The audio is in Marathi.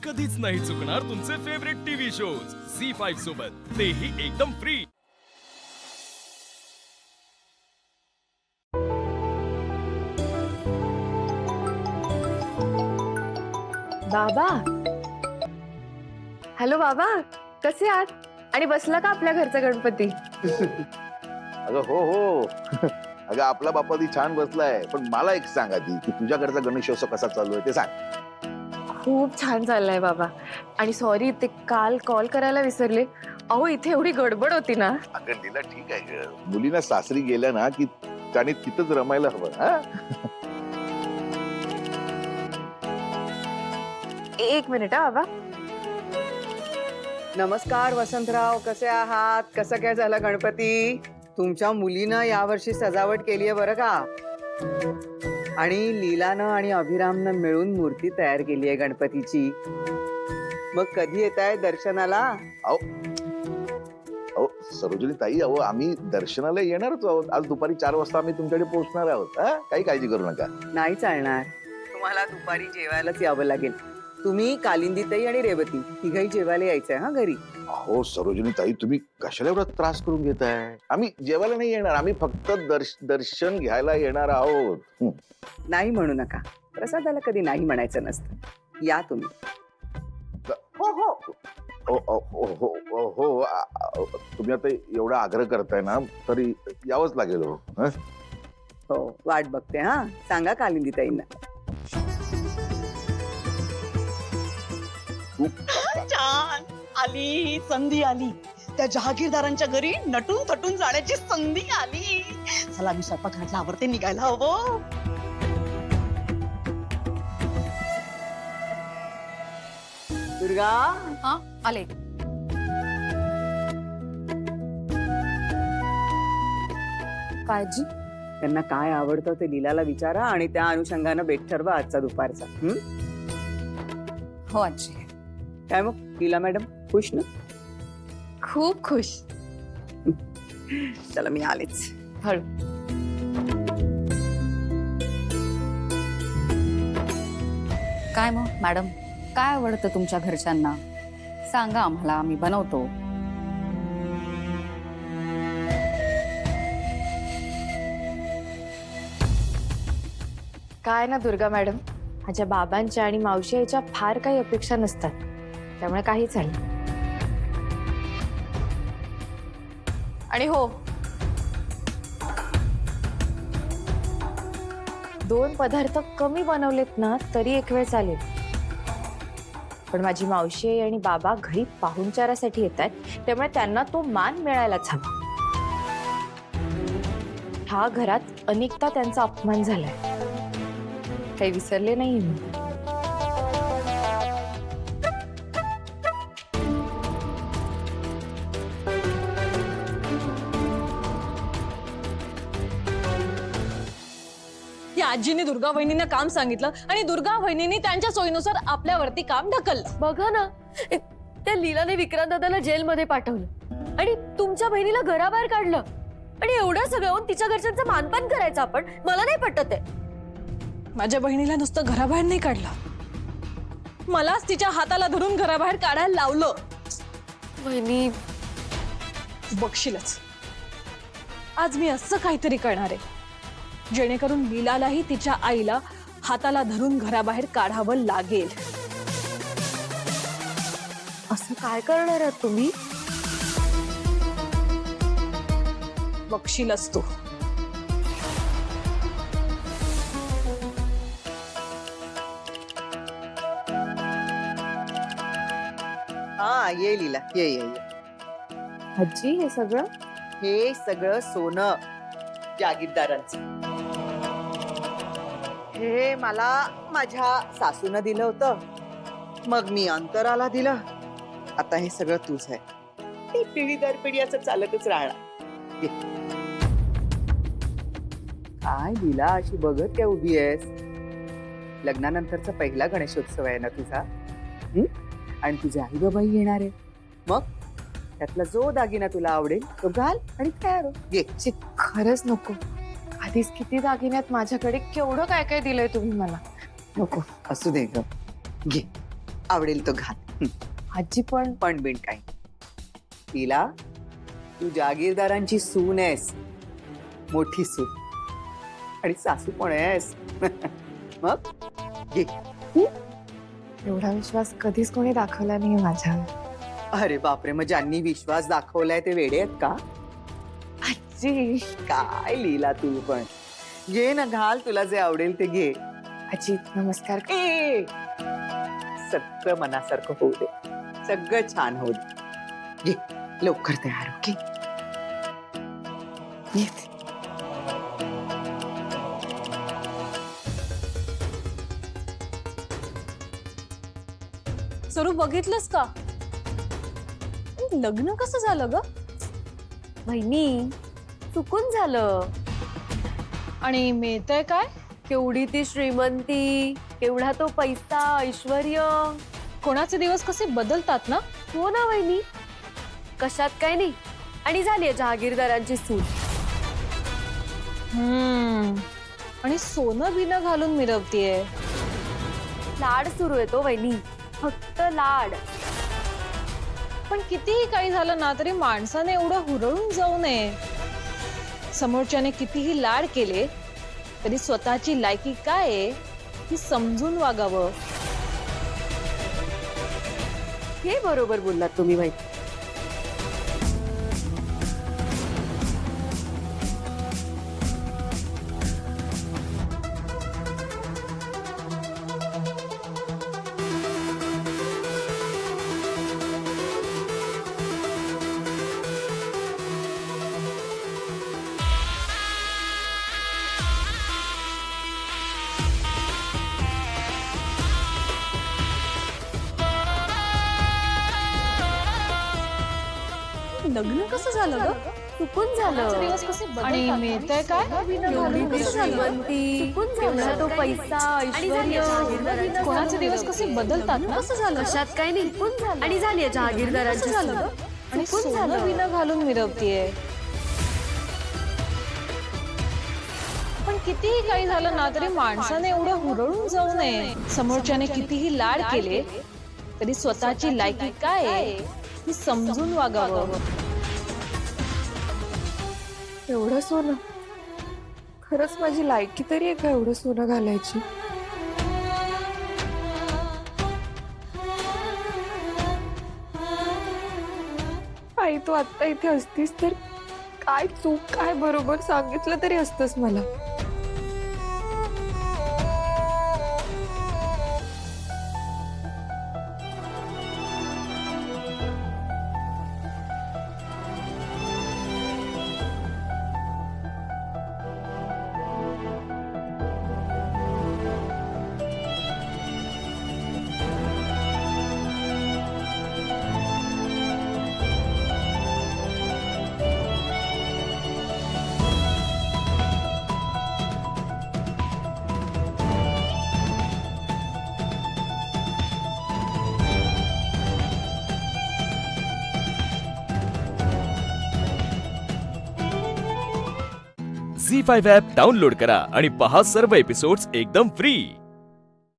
कधीच नाही चुकणार तुमचे फेवरेट टीव्ही शोज झी5 सोबत, तेही एकदम फ्री। बाबा, हॅलो बाबा, कसे आहात? आणि बसला का आपल्या घरचा गणपती? अगं हो हो अगं आपला बाप्पा छान बसलाय, पण मला एक सांग आधी की तुझ्याकडचा गणेशोत्सव कसा चालू आहे ते सांग। खूप छान चाललंय बाबा। आणि सॉरी, ते काल कॉल करायला विसरले। अहो इथे एवढी गडबड होती ना। अगं लीला ठीक आहे ग, मुलीना सासरी गेल्या ना की त्याने तिथंच रमायला हवं हा। एक मिनिट हा बाबा। नमस्कार वसंतराव, कसे आहात? कसं काय झालं गणपती? तुमच्या मुलीनं यावर्षी सजावट केली आहे बरं का? आणि लीलानं आणि अभिरामनं मिळून मूर्ती तयार केली आहे गणपतीची। मग कधी येत आहे दर्शनाला? अहो अहो सरोजिनी ताई, अहो आम्ही दर्शनाला येणारच आहोत। आज दुपारी 4 वाजता आम्ही तुमच्याकडे पोहोचणार आहोत हा, काही काळजी करू नका। नाही चालणार, तुम्हाला दुपारी जेवायलाच यावं लागेल। तुम्ही, कालिंदीताई आणि रेवती तिघही जेवायला यायचंय हा घरी। अहो सरोजिनी ताई, तुम्ही कशाला एवढा त्रास करून घेताय? आम्ही जेवायला नाही येणार, आम्ही फक्त दर्शन घ्यायला येणार आहोत। नाही म्हणू नका, प्रसादाला कधी नाही म्हणायचं नसतं। या तुम्ही। हो हो हो हो हो हो तुम्ही आता एवढा आग्रह करताय ना, तरी यावंच लागेल हो। हं? हो, वाट बघते हा, सांगा कालिंदीताईंना। छान आली, संधी आली। त्या जहागीरदारांच्या घरी नटून थटून जाण्याची संधी आली। चला, मी स्वयंपाक घातला, आवरते, निघायला हवं। दुर्गा, हा आले। काळजी। त्यांना काय आवडतं ते लीलाला विचारा आणि त्या अनुषंगानं बेट ठरवा आजचा दुपारचा। हो आजी, काय मग लीला मॅडम खुश ना? खूप खुश। चला मी आलेच। हळू। काय मग मॅडम, काय आवडतं तुमच्या घरच्यांना? सांगा आम्हाला, आम्ही बनवतो। काय ना दुर्गा मॅडम, माझ्या बाबांच्या आणि मावशी आईच्या फार काही अपेक्षा नसतात, त्यामुळे काही चालेल। आणि हो, 2 पदार्थ कमी बनवलेत ना तरी एक वेळ चालेल, पण माझी मावशी आई आणि बाबा घरी पाहुणचारासाठी येत आहेत, त्यामुळे त्यांना तो मान मिळायलाच हवा। ह्या घरात अनेकदा त्यांचा अपमान झालाय, काही विसरले नाही मी। या आजीने दुर्गा वहिनींना काम सांगितलं आणि दुर्गा वहिनींनी त्यांच्या सोयीनुसार आपल्यावरती काम ढकललं। बघा ना, त्या लीलाने विक्रांत दादाला जेलमध्ये पाठवलं आणि तुमच्या बहिणीला घराबाहेर काढलं, आणि एवढं सगळं होऊन तिच्या घरच्यांचं मानपान करायचं आपण? मला नाही पटत आहे। माझ्या बहिणीला नुसतं घराबाहेर नाही काढलं, मलाच तिच्या हाताला धरून घराबाहेर काढायला लावलं। वहिनी, बघशीलच आज मी असं काहीतरी करणार आहे, जेणेकरून लीलालाही तिच्या आईला हाताला धरून घराबाहेर काढावं लागेल। असं काय करणार आहात तुम्ही? बघशीलच तू। हा, ये लीला, ये ये ये। आजी, हे सगळं? हे सगळं सोनं जागीरदारांचं। हे मला माझ्या सासूनं दिलं होतं, मग मी अंतराला दिलं, आता हे सगळं तुझ आहे। हे पिढी दर पिढी असं चालतच राहणार। ये। काय लीला अशी बघत काय उभी आहेस? लग्नानंतरचा पहिला गणेशोत्सव आहे ना तुझा? आणि तुझे आई बाबाही येणार आहे, मग त्यातला जो दागिना तुला आवडेल तो घाल आणि तयार हो। ये। खरंच नको, आधीच किती दागिन्यात माझ्याकडे, केवढं काय काय दिलंय तुम्ही मला। नको असू दे ग, घे आवडेल तो घाल. आजी पण पण बिन काही. लीला, तू जागीरदारांची सून आहेस, मोठी सून, आणि सासू पण आहेस. मग घे. एवढा विश्वास कधीच कोणी दाखवला नाही माझ्यावर. अरे बापरे, मग ज्यांनी विश्वास दाखवलाय ते वेडे आहेत का? आजी काय लीला तू पण. घे ना, घाल, तुला जे आवडेल ते घे. आजी नमस्कार. ए, सगळं मनासारखं होऊ दे, सगळं छान होऊ दे. घे, लवकर तयार हो. घे. येते. स्वरूप बघितलंस का? लग्न कसं झालं ग? वहिनी चुकून झालं. आणि मिळतंय काय? केवढी ती श्रीमंती, केवढा तो पैसा, ऐश्वर्य. कोणाचे दिवस कसे बदलतात ना. हो ना वहिनी, कशात काय नाही. आणि झालीये जहागीरदारांची सून. आणि सोनं बिनं घालून मिरवतीये. लाड सुरू येतो वहिनी, फक्त लाड. पण कितीही काही झालं ना तरी माणसाने एवढं हुरळून जाऊ नये. समोरच्याने कितीही लाड केले तरी स्वतःची लायकी काय आहे ही समजून वागावं. हे बरोबर बोललात तुम्ही बाई. लग्न कसं झालं ग? चुकून कोणाचे झालं. दिवस कसे आणि मिळतंय काय? केवढी ती श्रीमंती, केवढा तो पैसा, ऐश्वर्य. कोणाचे दिवस कसे बदलतात ना. कसं झालं? कशात काय नाही. आणि झालीये जहागीरदारांची कसं झालं सून. ग? आणि चुकून सोनं झालं. बिनं घालून मिरवतीये. पण कितीही काही झालं ना तरी माणसाने एवढं हुरळून जाऊ नये. समोरच्याने कितीही लाड केले तरी स्वतःची लायकी काय आहे ही समजून वागावं. एवढं सोनं, खरंच माझी लायकी तरी आहे का एवढं सोनं घालायची? आई तू आता इथे असतीस तर काय चूक काय बरोबर सांगितलं तरी असतंस मला. झी5 ॲप डाउनलोड करा आणि पहा सर्व एपिसोड्स एकदम फ्री.